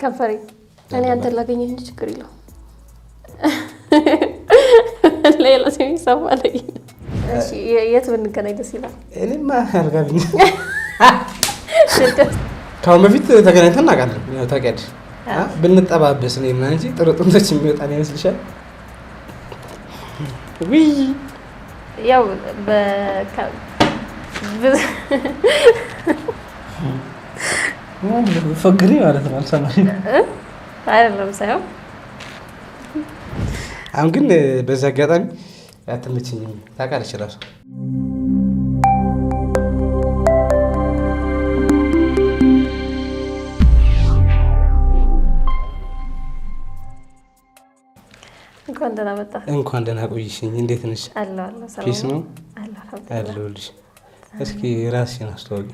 ከንፈሬ እኔ አንተን ላገኘህ እንጂ ችግር የለውም። ሌላ ሰው ይሰማልኝ። እሺ የት ብንገናኝ ደስ ይላል? እኔማ አልጋብኝ። ካሁን በፊት ተገናኝተን እናውቃለን። ያው ታውቂያለሽ ብንጠባበስ ነው እና እንጂ ጥሩ ጥንቶች የሚወጣ ነው ይመስልሻል? ውይ ያው ፈግሪ ማለት ነው። አልሰማሽም አይደለም ሳይሆን አሁን ግን በዛ አጋጣሚ አትመችኝም ታውቃለች እራሱ። እንኳን ደህና መጣህ። እንኳን ደህና ቆይሽኝ። እንዴት ነሽ? አለሁ አለሁ። ሰላም ፒስ ነው? አለሁልሽ። እስኪ ራስሽን አስተዋውቂ።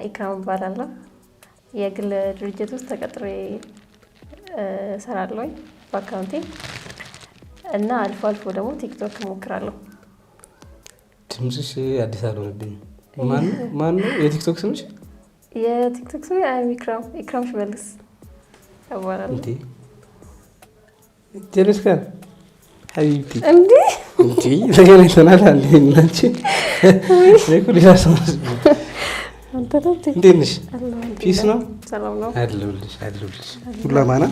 ኢክራም እባላለሁ። የግል ድርጅት ውስጥ ተቀጥሬ እሰራለሁ በአካውንቲንግ እና አልፎ አልፎ ደግሞ ቲክቶክ እሞክራለሁ። ድምፅሽ አዲስ አልሆነብኝም። ማን ነው የቲክቶክ ስምሽ? የቲክቶክ ስሜ ኢክራም ሽመልስ እባላለሁ። እንዴ ጀለስ ጋር ሀቢብቲ እንዴ ተገናኝተናል። አንዴ እናንቺ ሌላ ሰው እንዴት ነሽ? ፒስ ነው? ሰላም ነው? አለሁልሽ። ሁሉ አማን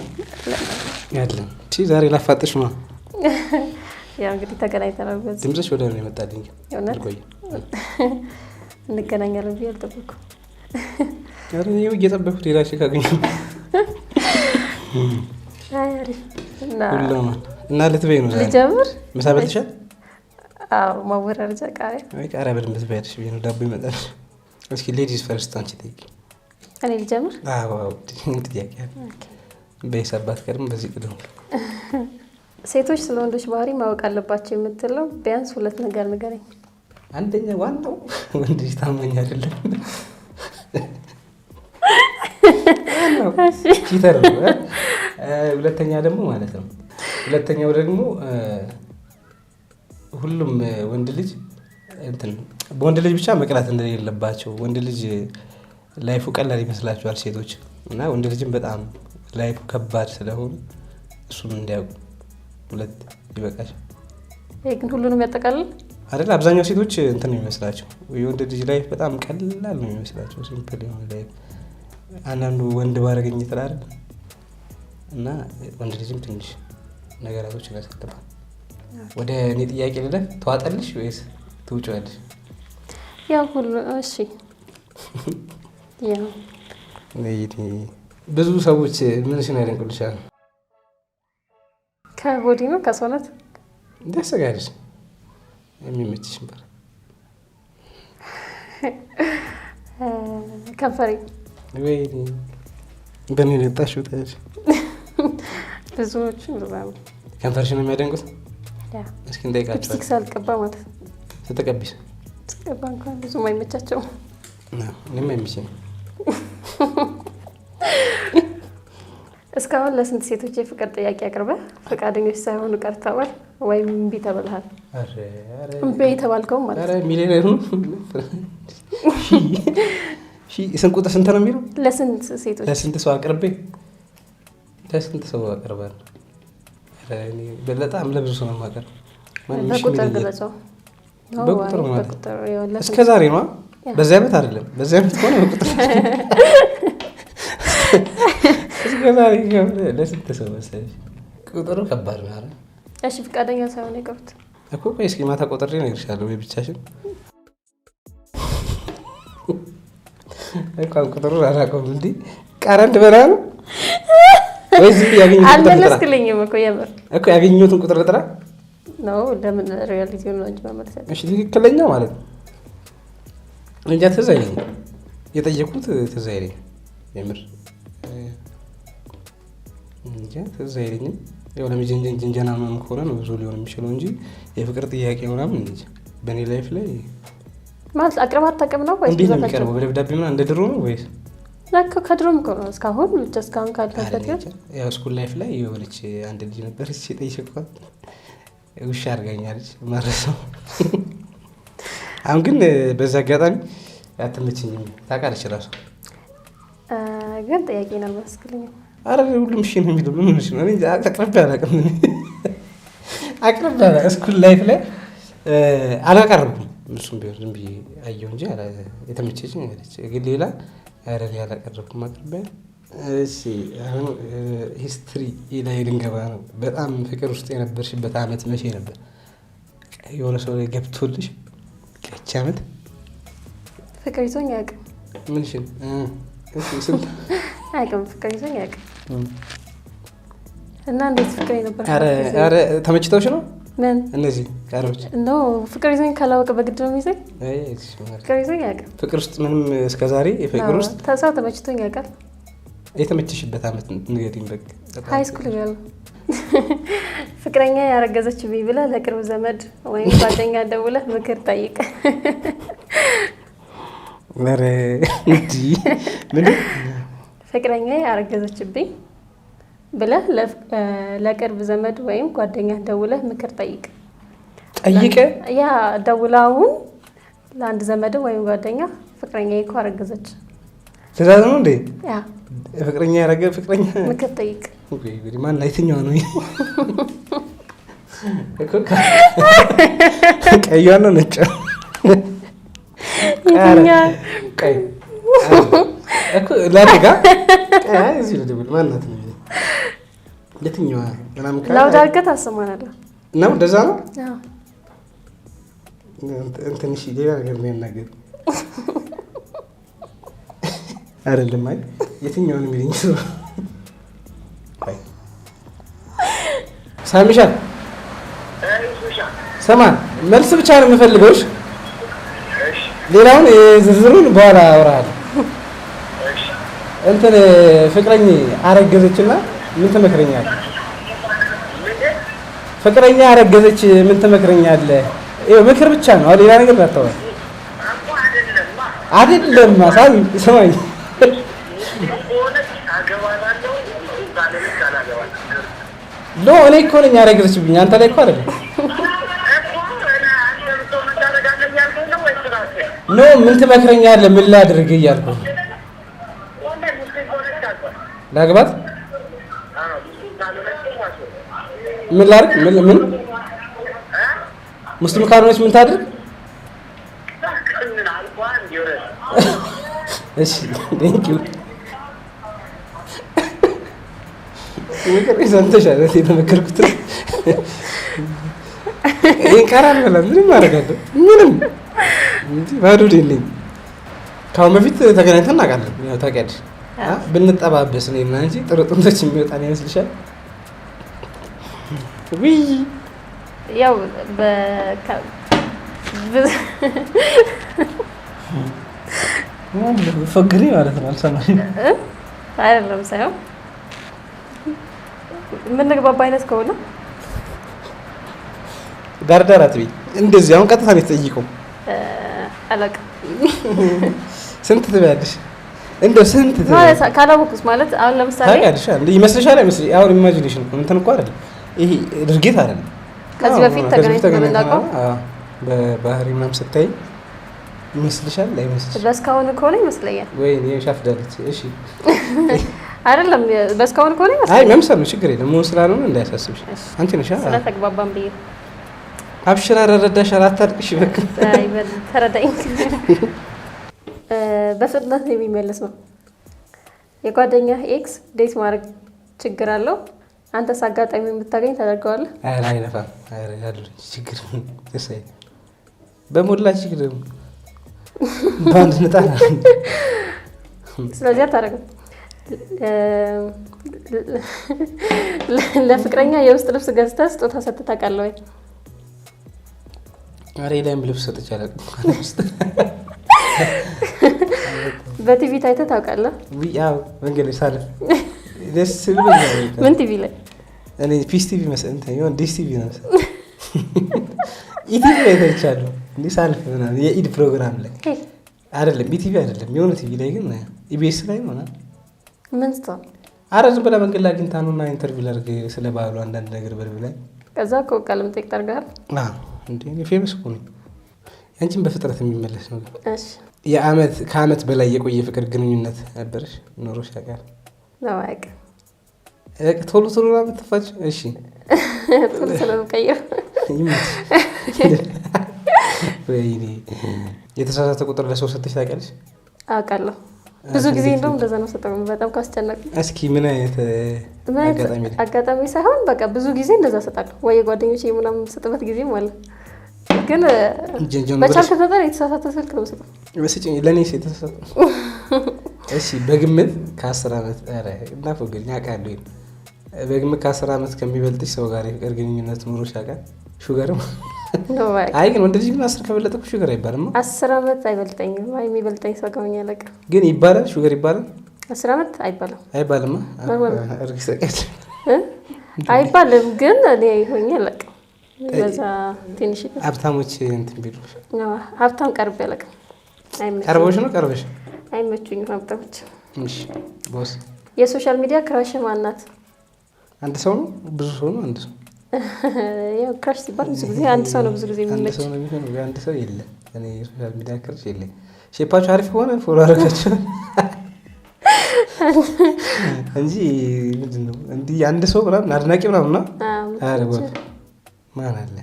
ያለን። ዛሬ ላፋጥሽ ነው። ያው እንግዲህ ተገናኝተናል። ድምፅሽ ወደ እኔ መጣልኝ። ቆይ እንገናኛለን ብዬ አልጠበኩም። ኧረ እኔው እየጠበኩት ሌላሽ ካገኘሁ ሁሉ አማን እና ልትበይ ነው ዛሬ? ልጀምር? ምሳ በልተሻል? አዎ ማወራረጃ ቃሪያ በደንብ ትበያለሽ ብዬሽ ነው። ዳቦ ይመጣል። እስኪ ሌዲስ ፈርስት አንቺ ጠይቂ። እኔ ልጀምር? አዎ ጥያቄ በሂሳባት ቀድም በዚህ ቅድም ሴቶች ስለ ወንዶች ባህሪ ማወቅ አለባቸው የምትለው ቢያንስ 2 ነገር ንገረኝ። አንደኛ ዋናው ወንድ ልጅ ታማኝ አይደለም። ቺተር ነው። ሁለተኛ ደግሞ ማለት ነው ሁለተኛው ደግሞ ሁሉም ወንድ ልጅ በወንድ ልጅ ብቻ መቅናት እንደሌለባቸው። ወንድ ልጅ ላይፉ ቀላል ይመስላቸዋል ሴቶች እና ወንድ ልጅም በጣም ላይፉ ከባድ ስለሆነ እሱም እንዲያውቁ። 2 ይበቃሻል። ይሄ ግን ሁሉንም ያጠቃልል አይደል? አብዛኛው ሴቶች እንትን ነው የሚመስላቸው የወንድ ልጅ ላይፍ በጣም ቀላል ነው የሚመስላቸው፣ ሲምፕል የሆነ ላይፍ። አንዳንዱ ወንድ ባረገኝ ይጥላል እና ወንድ ልጅም ትንሽ ነገራቶች ያሳልፋል። ወደ እኔ ጥያቄ ልለፍ። ተዋጠልሽ ወይስ ትውጪዋለሽ? ያው ሁሉ እሺ። ያው ብዙ ሰዎች ምንሽን ያደንቁልሻል? ከቦዲ ነው ከሰውነት ደስ ጋርሽ የሚመችሽ ነበር? ከንፈሬ ወይ በእኔ ለጣሽው ታሽ ብዙዎቹ ነው ከንፈርሽን የሚያደንቁት። እስኪ እንጠይቃቸው። ሊፕስቲክ ሳልቀባ ማለት ስትቀቢስ? ስቀባ እንኳን ብዙም አይመቻቸውም። እኔም አይመቸኝም። እስካሁን ለስንት ሴቶች የፍቅር ጥያቄ አቅርበህ ፈቃደኞች ሳይሆኑ ቀርተዋል ወይም እምቢ ተብለሃል? እምቢ የተባልከውም ማለት ነው። ሚሊዮን ነው። ስንት ቁጥር ስንት ነው የሚለው? ለስንት ሴቶች ለስንት ሰው አቅርቤ? ለስንት ሰው አቅርባለሁ? በጣም ለብዙ ሰው ነው የማቀርበው። በቁጥር ግለጸው። በቁጥር ማለት እስከ ዛሬ ነው። በዚህ ዓመት አይደለም። በዚህ ዓመት ከሆነ በቁጥር እስከ ዛሬ ለስንት ሰው መሰለሽ? ቁጥሩ ከባድ ነው አይደል? እሺ ፈቃደኛ ሳይሆን የቀሩት እኮ ቆይ እስኪ ማታ ቆጥሬ እነግርሻለሁ። ወይ ብቻሽን እኮ ቁጥሩን አላውቀውም። እንዴ ቀረንድ በላ ነው ወይስ ያገኘሁት ቁጥር ልጥራ? አልመለስክልኝም እኮ የምር እኮ ያገኘሁትን ቁጥር ልጥራ ነው። ለምን ሪያሊቲውን ነው እንጂ መመለስ። እሺ ትክክለኛው ማለት ነው። እንጃ ትዝ አይለኝም። የጠየኩት ትዝ አይለኝም የምር እንጃ ትዝ አይለኝም። ያው ለምንጀንጀና ምናምን ከሆነ ነው ብዙ ሊሆን የሚችለው እንጂ የፍቅር ጥያቄ ምናምን እንጂ በእኔ ላይፍ ላይ ማለት አቅርባ አታውቅም ነው ወይስ? እንዴት ነው የሚቀርበው? በደብዳቤ ምናምን እንደ ድሮ ነው ወይስ? ከድሮም እኮ ነው እስካሁን ብቻ እስካሁን ካልተፈጠረ ያው ስኩል ላይፍ ላይ የሆነች አንድ ልጅ ነበረች የጠየኳት ውሻ አድርጋኛለች ማረሰው። አሁን ግን በዛ አጋጣሚ አትመችኝም ታውቃለች እራሱ። ግን ጥያቄ ነው መስክልኝ። አረ ሁሉም እሺ ነው የሚለው ምን ነው እኔ አቅርቤ አላውቅም። አቅርቤ ስኩል ላይፍ ላይ አላቀረብኩም። እሱም ቢሆን ዝም ብዬ አየሁ እንጂ የተመቸችኝ አለች። ግን ሌላ አረ አላቀረብኩም አቅርቤ። እሺ አሁን ሂስትሪ ላይ ልንገባ ነው። በጣም ፍቅር ውስጥ የነበርሽበት አመት መቼ ነበር? የሆነ ሰው ላይ ገብቶልሽ ቀች አመት ፍቅር ይዞኝ አያውቅም። ምንሽን ስንት አያውቅም። ፍቅር ይዞኝ አያውቅም። እና እንዴት ፍቅር ነበር? አረ ተመችተውሽ ነው? ምን እነዚህ ቃሎች ነው? ፍቅር ይዞኝ ካላወቀ በግድ ነው የሚይዘኝ? ፍቅር ይዞኝ አያውቅም። ፍቅር ውስጥ ምንም እስከዛሬ ፍቅር ውስጥ ሰው ተመችቶኝ ያውቃል? የተመቸሽበት አመት ንገሪኝ። በቃ ሃይ ስኩል እያለሁ ፍቅረኛ ያረገዘችብኝ ብለህ ለቅርብ ዘመድ ወይም ጓደኛ ደውለህ ምክር ጠይቅ። ኧረ እንዲ ምን ፍቅረኛ ያረገዘችብኝ ብለህ ለቅርብ ዘመድ ወይም ጓደኛ ደውለህ ምክር ጠይቅ። ጠይቀ ያ ደውላውን ለአንድ ዘመድ ወይም ጓደኛ ፍቅረኛዬ እኮ አረገዘች ትእዛዝ ነው እንዴ? ያ ፍቅረኛ ያረገ ፍቅረኛ ምክር ጠይቅ። እንግዲህ ማን የትኛው ነው? ቀይዋ ነው ነጭ? ቀይ እኮ ላደጋ እዚህ ልደውል ማናት ነው? የትኛዋ ምናምን ላውድ አድርገህ ታሰማናለህ ነው? እንደዛ ነው። አዎ እንትን እሺ፣ ሌላ ነገር ነው ያናገር አይደለም። አይ የትኛውን የሚለኝ ሰው ሳሚሻ ሰማን መልስ ብቻ ነው የምፈልገው። ሌላውን ዝርዝሩን በኋላ አወራለሁ። እንትን ፍቅረኛ አረገዘችና ምን ትመክረኛለህ? ፍቅረኛ አረገዘች ምን ትመክረኛለህ? ይኸው ምክር ብቻ ነው፣ ሌላ ነገር አታወራም። አይደለም ሳሚ ሰማኝ። ኖ እኔ እኮ ነኝ ያረገዘችብኝ፣ አንተ ላይ እኮ አይደለም። ኖ ምን ትመክረኛለህ? ምን ላድርግ እያልኩ ላግባት? ምን ላድርግ? ምን ሙስሊም ካልሆነች ምን ታድርግ? እሺ ቴንክ ዩ ምክር ይሰንተሻል። የተመከርኩት ይሄን ቀራል በላ ምንም አደርጋለሁ ምንም እንጂ ባዶ ደልኝ። ካሁን በፊት ተገናኝተን እናውቃለን። ያው ታውቂያለሽ ብንጠባበስ ነው እና እንጂ ጥሩ ጥንቶች የሚወጣ ነው ይመስልሻል? ውይ ያው ፈግሪ ማለት ነው። አልሰማኝም አይደለም ሳይሆን የምንግባባ አይነት ከሆነ ዳርዳር አትበይ። እንደዚህ አሁን ቀጥታ ነው የተጠይቀው። አላውቅም ስንት ትበያለሽ? እንደው ስንት ማለት ካላወቁስ ማለት አሁን ለምሳሌ ታውቂያለሽ እንዴ? ይመስልሻል? አይመስልሽ? አሁን ኢማጂኔሽን ነው እንትን እኮ አይደለም ይሄ ድርጊት አይደለም። ከዚህ በፊት ተገናኝተን የምናውቀው በባህሪ ምናምን ስታይ ይመስልሻል? አይመስልሽ? በስካውን ከሆነ ይመስለኛል። ወይኔ ሻፍዳለች። እሺ አይደለም በስካውን ከሆነ ይመስለኛል። አይ መምሰል ነው ችግር የለም። ምን ስላልሆነ እንዳያሳስብሽ አንቺ ነሽ። ስለተግባባን ብዬ አብሽራ ረዳሽ አታልቅሽ። በቃ አይ ተረዳኝ። በፍጥነት የሚመለስ ነው። የጓደኛ ኤክስ ዴት ማድረግ ችግር አለው? አንተስ አጋጣሚ የምታገኝ ታደርገዋለህ? አይ አይነፋም። አይ ያለው ችግር እሰይ በሞላ ችግር ባንድ ንጣና። ስለዚህ አታደርግም። ለፍቅረኛ የውስጥ ልብስ ገዝተህ ስጦታ ሰጥተህ ታውቃለህ ወይ? አሬ ላይም ልብስ ሰጥቻለሁ። በቲቪ ታይተህ ታውቃለህ? ያው መንገድ ሳልፍ ደስ ብሎኛል። ምን ቲቪ ላይ? እኔ ፒስ ቲቪ መሰለኝ ይሁን ዲስ ቲቪ ነው መሰለኝ። ኢቲቪ ላይ ታይቻለሁ እንዴ ሳልፍ ምናምን የኢድ ፕሮግራም ላይ አይደለም፣ ኢቲቪ አይደለም የሆነ ቲቪ ላይ ግን ኢቢኤስ ላይ ነው። ምን ስታው? አረ ዝም ብላ መንገድ ላይ አግኝታ ነውና ኢንተርቪው ላድርግ ስለ ባህሉ አንዳንድ ነገር በልብላይ ከዛ እኮ ቃል መጠይቅ ታርጋል። እንዴ እኔ ፌመስ እኮ ነኝ። አንቺን በፍጥረት የሚመለስ ነው። እሺ ከአመት በላይ የቆየ ፍቅር ግንኙነት ነበረሽ? ኖሮሽ ያውቃል? ነው አያውቅም። ቶሎ ቶሎ ነው የምትፋች? እሺ ቶሎ ቶሎ ነው ቀየው። ወይኔ የተሳሳተ ቁጥር ለሰው ሰጥተሽ ታውቂያለሽ? አውቃለሁ። ብዙ ጊዜ እንደውም እንደዛ ነው ሰጠው። በጣም ካስጨነቅ። እስኪ ምን አይነት አጋጣሚ ሳይሆን በቃ ብዙ ጊዜ እንደዛ ሰጣለሁ። ወይ ጓደኞቼ ምናምን ሰጥበት ጊዜ ማለት ግን በቻልኩት መጠን የተሳሳተ ስልክ ነው ሰጠው። በስጭኝ ለኔ የተሳሳተ። እሺ በግምት ከ10 ዓመት እና ፎግኝ አውቃለሁ። በግምት ከ10 ዓመት ከሚበልጥሽ ሰው ጋር የፍቅር ግንኙነት ኖሮሽ ያውቃል? ሹገር ነው። አይ ግን ወንድ ልጅ ግን 10 ከበለጠ እኮ ሹገር አይባልም። 10 ዓመት አይበልጠኝም። አይ የሚበልጠኝ ሰው ጋር ያለቀ ግን ይባላል። ሹገር ይባላል። 10 ዓመት አይባልም። አይባልም። እርግጥ ሰቀች አይባልም። ግን እኔ ሆኜ ያለቀ በዛ ትንሽ ሀብታሞች እንትን ቢሉ ሀብታም ቀርብ ያለቀ ቀርቦሽ ነው ቀርበሽ አይመቹኝም ሀብታሞች። እሺ ቦስ የሶሻል ሚዲያ ክራሽ ማናት? አንድ ሰው ነው ብዙ ሰው ነው? አንድ ሰው ያው ክራሽ ሲባል ብዙ ጊዜ አንድ ሰው ነው ብዙ ጊዜ የሚመች። አንድ ሰው ነው የሚሆነው። አንድ ሰው የለም። እኔ የሶሻል ሚዲያ ክራሽ የለም። ሼፓችሁ አሪፍ ሆነ ፎሎ አደረጋችሁ እንጂ ምንድን ነው እንዲህ አንድ ሰው ምናምን አድናቂ ምናምን ነው። አረ ቦስ ማን አለ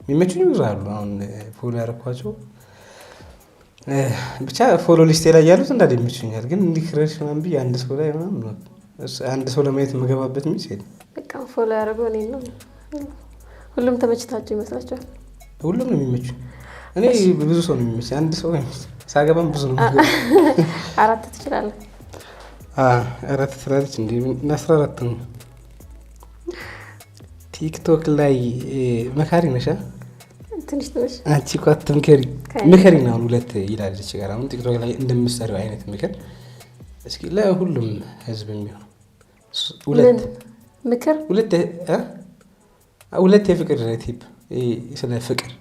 የሚመቹኝ ብዙ አሉ። አሁን ፎሎ ያደረኳቸው ብቻ ፎሎ ሊስቴ ላይ ያሉት እንዳለ ይመቹኛል። ግን እንዲህ ክራሽ ምናምን ብዬ አንድ ሰው ላይ ምናምን ነው አንድ ሰው ለማየት የምገባበት ሚስ የለም። በቃ ፎሎ ያደረገው እኔ ነው። ሁሉም ተመችታቸው ይመስላችኋል? ሁሉም ነው የሚመቹ። እኔ ብዙ ሰው ነው የሚመች። አንድ ሰው ሳገባም ብዙ ነው። 4 ትችላለህ? 4 ትላለች እንዴ? 14 ነው። ቲክቶክ ላይ መካሪ ነሽ? ትንሽ አንቺ እኮ አትምከሪ። ምከሪ ነው 2 ይላል እዚህ ጋር። አሁን ቲክቶክ ላይ እንደምትሰሪው አይነት ምክር እስኪ ለሁሉም ህዝብ የሚሆን 2 ምክር 2 የፍቅር ቲፕ ስለ ፍቅር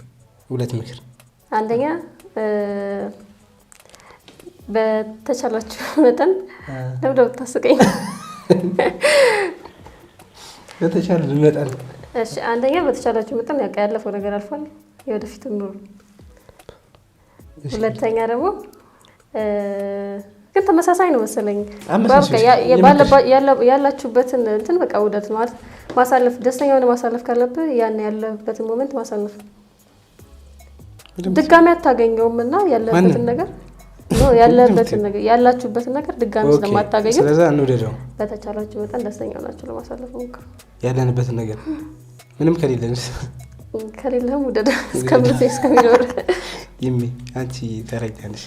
2 ምክር። አንደኛ በተቻላችሁ መጠን ለምደው ታስቀኝ። በተቻለ መጠን እሺ። አንደኛ በተቻላችሁ መጠን ያለፈው ነገር አልፏል፣ የወደፊት ኑሩ። ሁለተኛ ደግሞ ግን ተመሳሳይ ነው መሰለኝ። ያላችሁበትን እንትን በቃ ውደት ማለት ማሳለፍ፣ ደስተኛ ሆነ ማሳለፍ ካለብህ ያን ያለበትን ሞመንት ማሳለፍ። ድጋሚ አታገኘውም እና ያለበትን ነገር ያላችሁበትን ነገር ድጋሚ ስለማታገኙት ስለዛ እንውደደው። በተቻላችሁ መጠን ደስተኛ ሆናችሁ ለማሳለፍ ሞክሩ። ያለንበትን ነገር ምንም ከሌለም ውደደ እስከሚኖር ይሚ አንቺ ተረጋግተሽ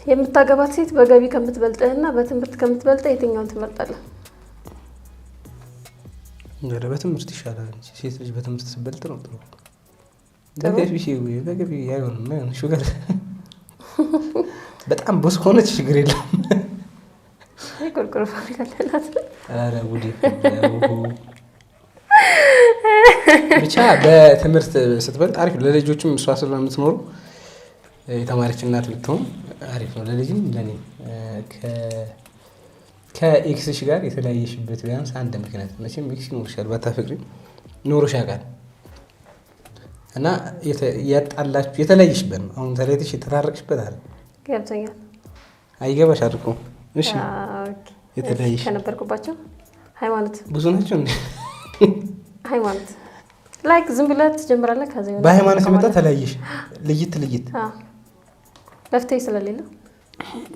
የምታገባት ሴት በገቢ ከምትበልጥህና በትምህርት ከምትበልጥህ የትኛውን ትመርጣለህ? በትምህርት ይሻላል እንጂ ሴት ልጅ በትምህርት ስትበልጥ ነው ጥሩ። በገቢ አይሆንም። ሹገር በጣም ቦስ ከሆነች ችግር የለም። ቆርቆሮ ፋብሪካ አላት። ኧረ ጉዴ! ብቻ በትምህርት ስትበልጥ አሪፍ ነው። ለልጆችም እሷ ስለምትኖሩ የተማሪች እናት ብትሆን አሪፍ ነው። ለልጅም ለኔም ከኤክስሽ ጋር የተለያየሽበት ቢያንስ አንድ ምክንያት መቼም ኤክስ ይኖርሻል፣ ባታፈቅሪ ኖሮሽ ያውቃል እና ያጣላችሁ የተለያየሽበት ነው። አሁን ተለያይተሽ የተታረቅሽበት አለ ገብቶኛል። አይገባሽ አድርጎ እሺ። የተለያየሽ ከነበርኩባቸው ሃይማኖት ብዙ ናቸው እንዴ? ሃይማኖት ላይክ ዝም ብለህ ትጀምራለህ። ከዛ ይሆናል በሃይማኖት የመጣ ተለያየሽ ልይት መፍትሄ ስለሌለ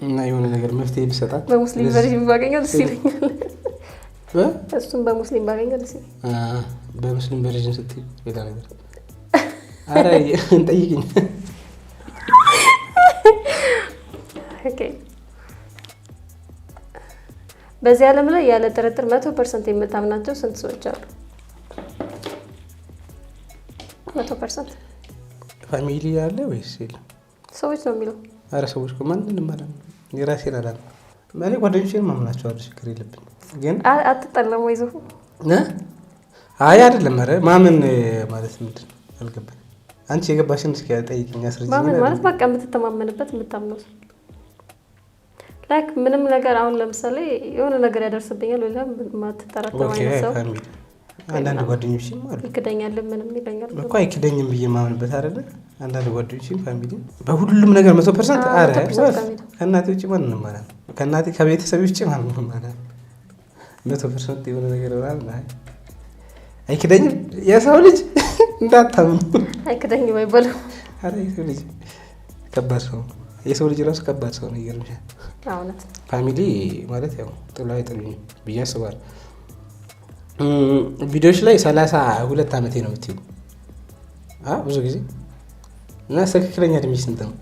እና የሆነ ነገር መፍትሄ ቢሰጣት በሙስሊም ቨርዥን ባገኘው ደስ ይለኛል። እሱም በሙስሊም ባገኘው ደስ ይለኛል። በሙስሊም ቨርዥን ስትይ ሌላ ነገር አረ እንጠይቅኝ። ኦኬ በዚህ ዓለም ላይ ያለ ጥርጥር 100% የምታምናቸው ስንት ሰዎች አሉ? 100% ፋሚሊ ያለ ወይስ የለም? ሰዎች ነው የሚለው። አረ ሰዎች ማንንም ማለት ነው። የራሴን አላለም። እኔ ጓደኞቼን ማምናቸዋለሁ፣ ችግር የለብኝ። ግን አትጠላም ወይ ዘው? አይ አይደለም። አረ ማመን ማለት ምንድን ነው አልገባኝ። አንቺ የገባሽን እስኪ ጠይቂኝ፣ አስረጅኝ። ማመን ማለት በቃ የምትተማመንበት የምታምነው ሰው ላይክ ምንም ነገር አሁን ለምሳሌ የሆነ ነገር ያደርስብኛል ወይ ለምን ማትጠራጠር ማለት ሰው አንዳንድ ጓደኞችም አሉ ይክደኛል ምንም ይለኛል እኮ አይክደኝም ብዬ ማምንበት አይደለ። አንዳንድ ጓደኞችም ፋሚሊ በሁሉም ነገር 100% አረ ከእናቴ ውጭ ማንንም ማለት ነው ከእናቴ ከቤተሰብ ውጭ ማንንም ማለት 100% የሆነ ነገር ይሆናል። አይክደኝም የሰው ልጅ እንዳታምኑ አይክደኝም አይበሉ። አረ የሰው ልጅ ከባድ ሰው ነው። የሰው ልጅ ራሱ ከባድ ሰው ነው። ይገርምሻል። አውነት ፋሚሊ ማለት ያው ጥሎ አይጥሉኝም ብዬ አስባለሁ። ቪዲዮዎች ላይ 32 ዓመቴ ነው የምትይው ብዙ ጊዜ እና ትክክለኛ እድሜሽ ስንት ነው?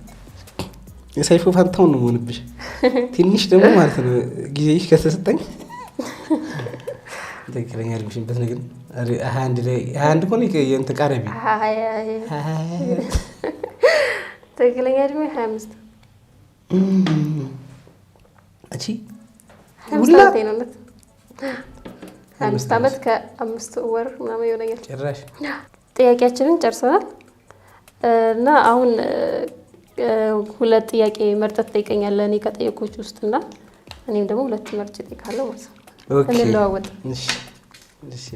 የሰይፉ ፋንታውን ነው የምሆንብሽ። ትንሽ ደግሞ ማለት ነው ጊዜሽ ከተሰጠኝ ትክክለኛ እድሜሽን ብትነግሪኝ 21 ሆነ የእንትን ቀረቢ ትክክለኛ እድሜ 25 እቺ 25 ዓመት ከ5 ወር ምናምን ይሆነኛል። ጭራሽ ጥያቄያችንን ጨርሰናል እና አሁን 2 ጥያቄ መርጠት ትጠይቀኛለህ እኔ ከጠየቆች ውስጥና እኔም ደግሞ 2 መርጬ እጠይቃለሁ ማለት ነው። እንለዋወጥ። እሺ እሺ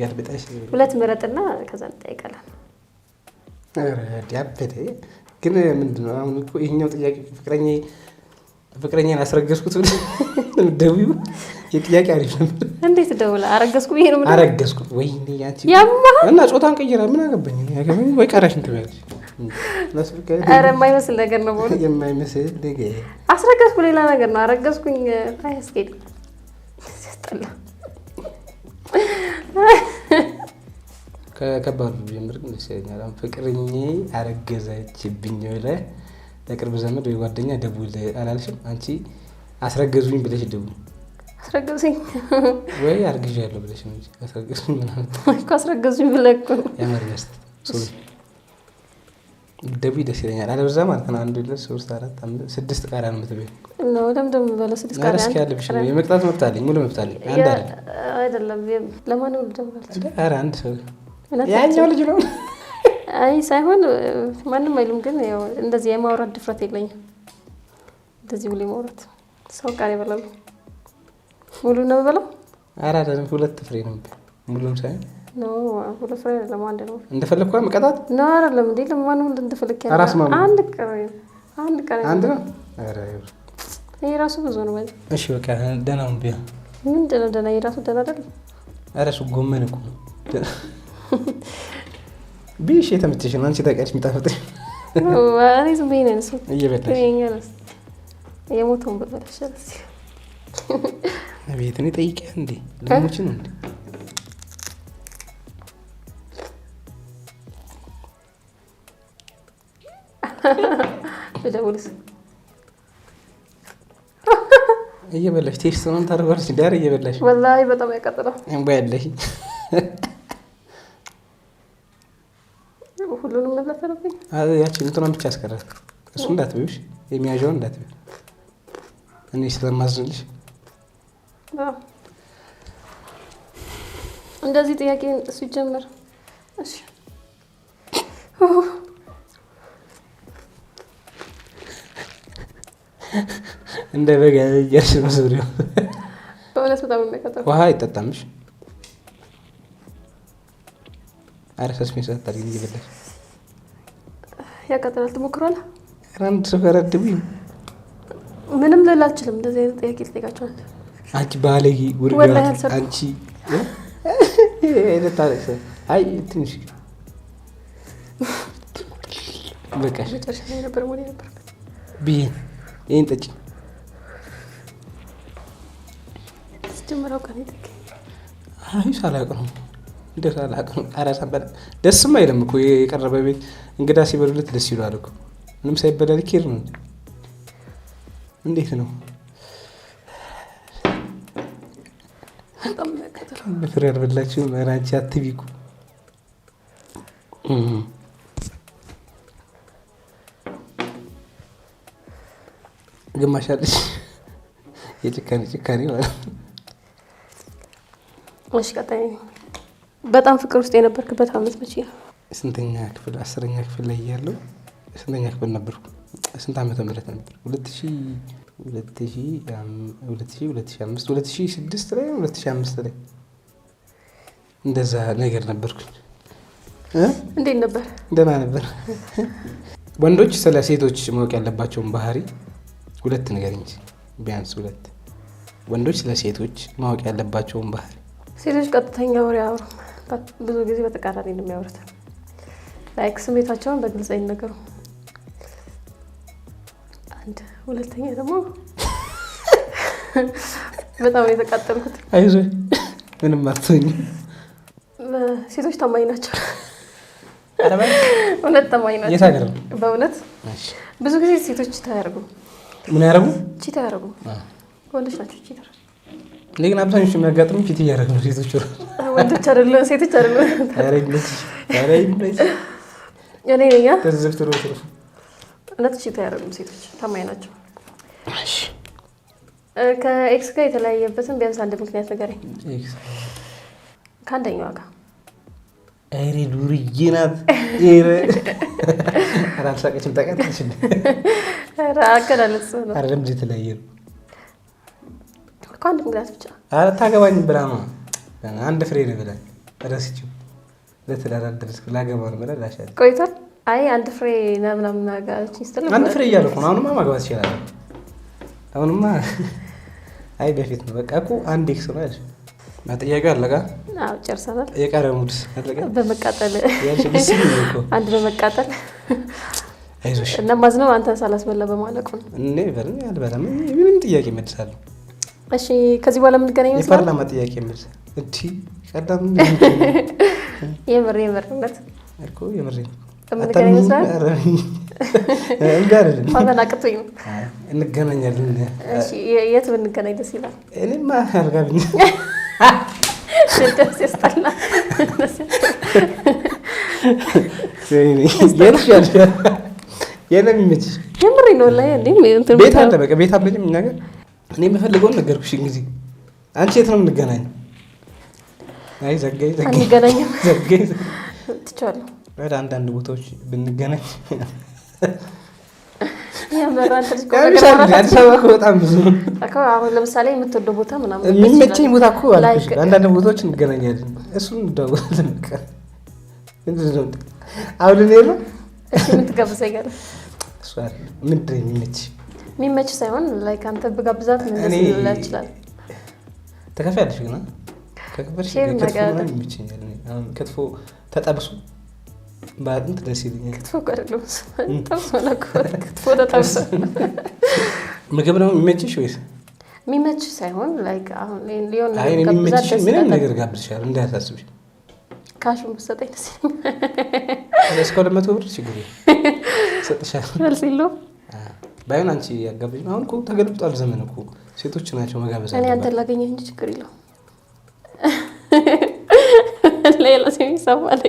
ገርብጣሽ 2 ምረጥና ከዛ እንጠይቃለን። ያበደ ግን ምንድነው አሁን እኮ ይሄኛው ጥያቄ ፍቅረኛን አስረገዝኩት ደውዩ የጥያቄ አሪፍ ነበር። እንዴት ደውላ አረገዝኩ ብዬ ነው አረገዝኩ ወይ ያንቺ እና ጾታን ቀይራ ምን አገባኝ ያገባኝ ወይ ቀራሽ እንትበያለሽ ኧረ የማይመስል ነገር ነው ቦል የማይመስል ነገር አስረገዝኩ ሌላ ነገር ነው አረገዝኩኝ አያስኬድም ሲያስጠላ ከከባዱ ጀምር ግን ደስ ይለኛል። አሁን ፍቅረኛዬ አረገዘችብኝ ብለህ ለቅርብ ዘመድ ወይ ጓደኛ ደውል አላልሽም? አንቺ አስረገዙኝ ብለሽ ደውል። አስረገዙኝ ወይ አርግዣለሁ ብለሽ ነው እንጂ አስረገዙኝ ምናምን እኮ አስረገዙኝ ብለህ እኮ ያመርገስት ሶሪ ደውይ ደስ ይለኛል። አለበዛ ማለት ነው 1 2 3 4 5 6 ቃሪያ ነው የምትበይው ነው ደምደም በለው 6 ቃሪያ እስኪ ያለብሽ ነው የመቅጣት መብት አለኝ ሙሉ መብት አለኝ። አንድ አይደለም ለማን ነው ደምባልሽ? ኧረ አንድ ሰው ያኛው ልጅ ነው አይ ሳይሆን ማንም አይሉም። ግን ያው እንደዚህ የማውራት ድፍረት የለኝም። እንደዚህ ብሎ የማውራት ሰው ቃል ይበላል። ሙሉ ነው በለው። ኧረ አይደለም 2 ፍሬ ነው ሙሉም ሳይሆን ነው 2 ፍሬ ለማንድ ነው እንደፈለኩ መቀጣት ነው አይደለም እንዴ ለማን ነው እንደፈለክ ያለው አንድ ቀረ አንድ ነው። ኧረ ይሄ ራሱ ብዙ ነው ማለት እሺ በቃ ደህና ነው ቢያ ምንድነው ደህና ይራሱ ደህና አይደል? ኧረ እሱ ጎመን እኮ ቢሽ የተመቸሽ ነው አንቺ ታውቂያለሽ የሚጣፍጥሽ እኔ ዝም ብዬ ነው እሱ እየበላሽ የሞተውን በበላሽ ስለዚህ አቤት እኔ ጠይቂያ እንዴ ለሞች ነው እንዴ በደውልስ እየበላሽ ቴስት ነው ታደርጋለሽ ዳር እየበላሽ ወላሂ በጣም ያቃጥላል እንባያለሽ ሁሉንም መብላት አለብኝ። ያቺ እንትኗን ብቻ አስቀረት እሱ እንዳትበይሽ የሚያዣውን እንዳትበይ እኔ ስለማዝንልሽ እንደዚህ ጥያቄ እሱ ይጀምር። እሺ እንደ በጋ እያልሽ ነው ዙሪያው በእውነት በጣም የሚያቃጥለው ውሃ አይጠጣምሽ። ኧረ ሰስፔንስ አታድርጊ እየበላሽ ያቃጥላል። ትሞክሯል አንድ ሰው ከረድብኝ ምንም ልል አልችልም። እንደዚህ አይነት ጥያቄ ልጠይቃቸዋል። አንቺ ባለጌ ውርጋት አንቺ ለታረሰ አይ ትንሽ በቃ መጨረሻ ላይ ነበር ሞኔ ነበር ቢን ይሄን ጠጪ ስትጀምረው ቀን ይጥቅ አይ ሳላቅ ነው እንደዛ ሳላቅ ነው። አራሳ በላ ደስም አይልም እኮ የቀረበ ቤት እንግዳ ሲበሉለት ደስ ይላል እኮ ምንም ሳይበላ ልኬር ነው። እንዴት ነው በጣም ያቃጥላል። በፍሬ ያልበላችሁ አንቺ አትቢ እኮ ግማሽ አለሽ የጭካኔ ማለት ነው። እሺ ቀጣይ በጣም ፍቅር ውስጥ የነበርክበት አመት መቼ ነው? ስንተኛ ክፍል? 10ኛ ክፍል ላይ ያለው ስንተኛ ክፍል ነበርኩ? ስንት ዓመተ ምህረት ነበር? 2005 2006 ላይ 2005 ላይ እንደዛ ነገር ነበርኩኝ። እንዴት ነበር? ደህና ነበር። ወንዶች ስለ ሴቶች ማወቅ ያለባቸውን ባህሪ ሁለት ነገር እንጂ ቢያንስ ሁለት። ወንዶች ስለ ሴቶች ማወቅ ያለባቸውን ባህሪ። ሴቶች ቀጥተኛ ወሬ አያወሩም። ብዙ ጊዜ በተቃራኒ ነው የሚያወሩት። ላይክ ስሜታቸውን በግልጽ አይነገሩም። አንድ ሁለተኛ ደግሞ በጣም የተቃጠልኩት አይዞህ ምንም አትሆኝ። ሴቶች ታማኝ ናቸው። እውነት ታማኝ ናቸው። የት ሀገር ነው? በእውነት ብዙ ጊዜ ሴቶች ቺት አያደርጉም። ምን ያደርጉ? ቺት አያደርጉም። ወንዶች ናቸው ቺት ያደርጉ። እኔ ግን አብዛኞቹ የሚያጋጥሙ ቺት እያደረጉ ነው ሴቶች። ወንዶች አይደለም ሴቶች አይደለም። እኔ ነኝ ተዘፍትሮ ትርፉ። እውነት ቺት አያደርጉም ሴቶች ታማኝ ናቸው። ከኤክስ ጋር የተለያየበትን ቢያንስ አንድ ምክንያት ንገረኝ። ከአንደኛዋ ጋር አይሬ ዱርዬ ናት። አልሳቀችም። ታውቃለች አገላለጽ ነው አይደለም እንጂ የተለያየ ነው እኮ አንድ ምክንያት ብቻ። ኧረ ታገባኝ ብላ ነው አንድ ፍሬ ነው ብላ ረስቼው ለትዳር አልደረስኩም ላገባ ነው ብላ ላሻለች። ቆይቷል። አይ አንድ ፍሬ ነው ምናምን አጋለችኝ ስትል አንድ ፍሬ እያልኩ ነው። አሁንማ ማግባት ይችላል። አሁንማ አይ በፊት ነው በቃ እኮ አንድ ኤክስ ነው ያልሽ። ጥያቄው አለቃ? አዎ ጨርሰናል። የቀረሙት አለቃ በመቃጠል ያልሽ ደስ ይላል እኮ አንድ በመቃጠል አይዞሽ እና ማዝነው አንተን ሳላስበላ በማለቁ ነው። እኔ በረኝ አልበላም። ምንም ጥያቄ መልሳለሁ። እሺ ከዚህ በኋላ የምንገናኝ ይመስላል። የፓርላማ ጥያቄ መልስ እቺ ቀዳም የምር እውነት እኮ የምር የምንገናኝ ይመስላል። እንጋርልን ማመናቀቶኝ ነው። እንገናኛለን። እሺ የት ብንገናኝ ደስ ይላል? እኔማ አልጋብኝ ደስ ያስጠላ። የለም ይመችሽ። የምር ነው ላይ እንዴ እንትን ቤት አለ። በቃ ቤት አለኝ ነገር እኔ የምፈልገውን ነገርኩሽ። እንግዲህ አንቺ የት ነው የምንገናኘው? አይ ዘጋይ አንገናኝም። ዘጋይ ትቻለሁ ወደ አንዳንድ ቦታዎች ብንገናኝ ያመራን ተልጅ አዲስ አበባ እኮ በጣም ብዙ እኮ። አሁን ለምሳሌ የምትወደው ቦታ ምናምን የሚመቸኝ ቦታ እኮ አልኩሽ። አንዳንድ ቦታዎች እንገናኛለን። እሱን እንደውልልን በቃ እንደው አሁን እኔ ነው እሺ ምን ትጋብዘኛለህ? እሱ አይደል ምንድን የሚመች ሳይሆን ላይክ አንተ ብጋብዛት ምን ደስ ይላል ይችላል። ተከፋያለሽ ግን ከከፈሽ ክትፎ ይመቸኛል። አሁን ክትፎ ተጠብሶ በአጥንት ደስ ይለኛል። ክትፎ አይደለም ተጠብሶ ነው። ክትፎ ተጠብሶ ምግብ ነው የሚመችሽ ወይስ? የሚመች ሳይሆን ላይክ አሁን ሊሆን አይ የሚመችሽ ምንም ነገር ጋብዝሻለሁ እንዳያሳስብሽ። ካሹን ብትሰጠኝ ደስ ይለኛል። እስከ 200 ብር ችግር ሰጥሻለሁ። መልስ የለውም። ባይሆን አንቺ ያጋብዥኝ። አሁን እኮ ተገልብጧል ዘመን እኮ ሴቶች ናቸው መጋበዝ። እኔ አንተን ላገኘህ እንጂ ችግር የለውም። ሌላ ሰው ይሰማል።